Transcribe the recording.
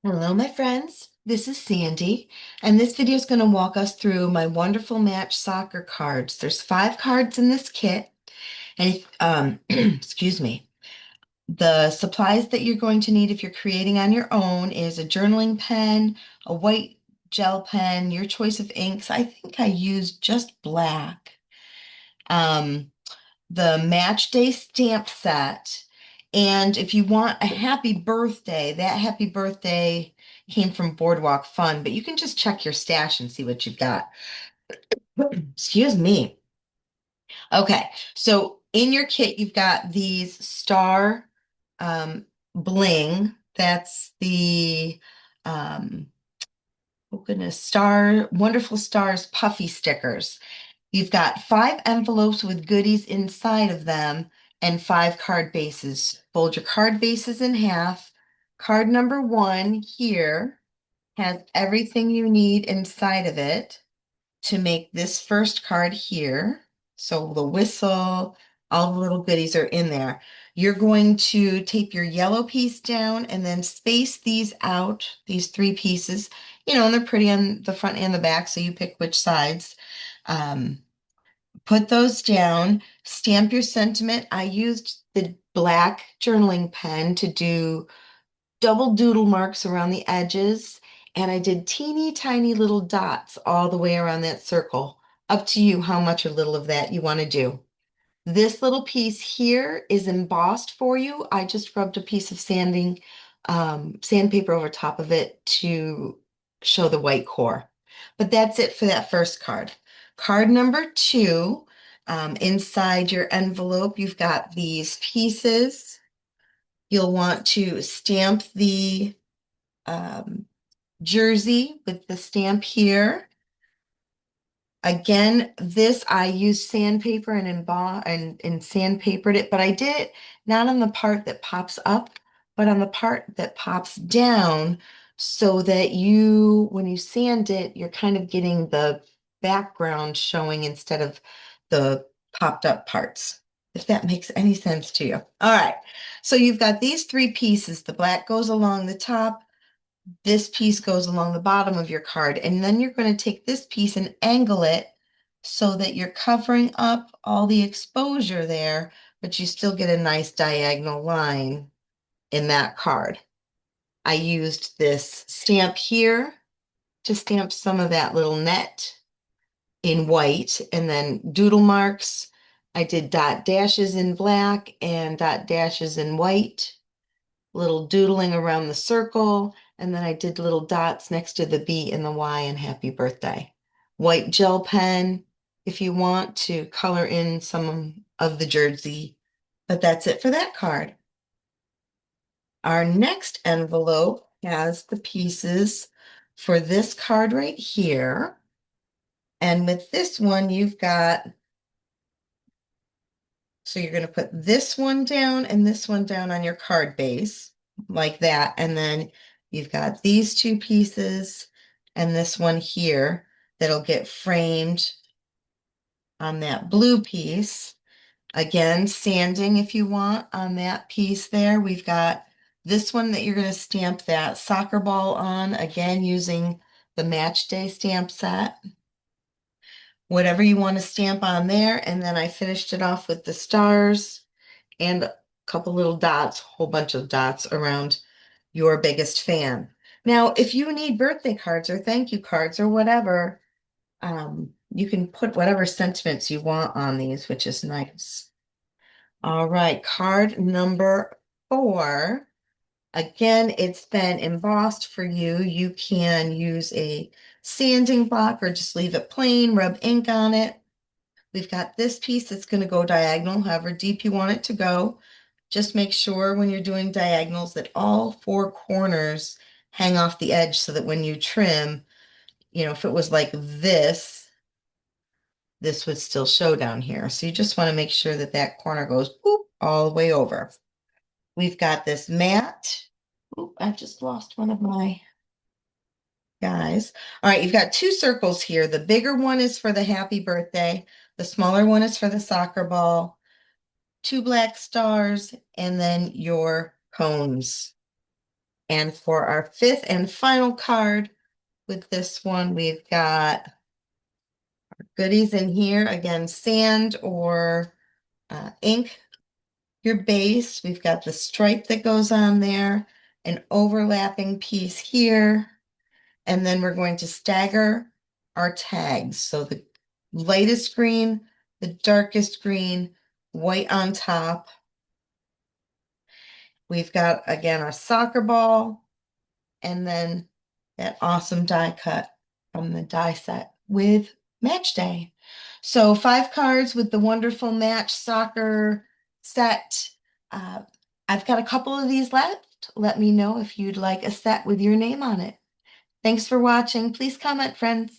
Hello, my friends. This is Sandy, and this video is going to walk us through my wonderful match soccer cards. There's 5 cards in this kit, and excuse me. The supplies that you're going to need if you're creating on your own is a journaling pen, a white gel pen, your choice of inks. I think I used just black. Um, the Match Day stamp set. And if you want a happy birthday, that happy birthday came from Boardwalk Fun, but you can just check your stash and see what you've got. Excuse me. Okay, so in your kit, you've got these star bling. That's the oh goodness, wonderful stars puffy stickers. You've got 5 envelopes with goodies inside of them and 5 card bases. Fold your card bases in half. Card number 1 here has everything you need inside of it to make this first card here. So the whistle, all the little goodies are in there. You're going to tape your yellow piece down and then space these out, these 3 pieces, and they're pretty on the front and the back, so you pick which sides. Um, Put those down, stamp your sentiment. I used the black journaling pen to do double doodle marks around the edges, and I did teeny tiny little dots all the way around that circle. Up to you how much or little of that you want to do. This little piece here is embossed for you. I just rubbed a piece of sandpaper over top of it to show the white core. But that's it for that first card. Card number 2, inside your envelope, you've got these pieces. You'll want to stamp the um, jersey with the stamp here. Again, this I used sandpaper and emboss and sandpapered it, but I did it not on the part that pops up, but on the part that pops down so that when you sand it, you're kind of getting the background showing instead of the popped up parts, if that makes any sense to you. All right, so you've got these 3 pieces. The black goes along the top, this piece goes along the bottom of your card, and then you're going to take this piece and angle it so that you're covering up all the exposure there, but you still get a nice diagonal line in that card. I used this stamp here to stamp some of that little net in white, and then doodle marks. I did dot dashes in black and dot dashes in white, little doodling around the circle, and then I did little dots next to the B and the Y and happy birthday. White gel pen if you want to color in some of the jersey, but that's it for that card. Our next envelope has the pieces for this card right here. And with this one, you've got, so you're going to put this one down and this one down on your card base like that. And then you've got these 2 pieces and this one here that'll get framed on that blue piece. Again, sanding if you want on that piece there. We've got this one that you're going to stamp that soccer ball on, again, using the Match Day stamp set. Whatever you want to stamp on there. And then I finished it off with the stars and a couple little dots, whole bunch of dots around your biggest fan. Now, if you need birthday cards or thank you cards or whatever, you can put whatever sentiments you want on these, which is nice. All right, card number 4. Again, it's been embossed for you. You can use a sanding block or just leave it plain, rub ink on it. We've got this piece that's going to go diagonal, however deep you want it to go. Just make sure when you're doing diagonals that all 4 corners hang off the edge so that when you trim, if it was like this would still show down here. So you just want to make sure that that corner goes boop, all the way over. We've got this mat. Oop, I just lost one of my guys. All right, you've got 2 circles here. The bigger one is for the happy birthday. The smaller one is for the soccer ball. 2 black stars, and then your cones. And for our fifth and final card with this one, we've got goodies in here. Again, sand or ink your base. We've got the stripe that goes on there, an overlapping piece here, and then we're going to stagger our tags. So the lightest green, the darkest green, white on top. We've got, again, a soccer ball, and then that awesome die cut from the die set with Match Day. So 5 cards with the wonderful match soccer set. Uh, I've got a couple of these left. Let me know if you'd like a set with your name on it. Thanks for watching. Please comment, friends.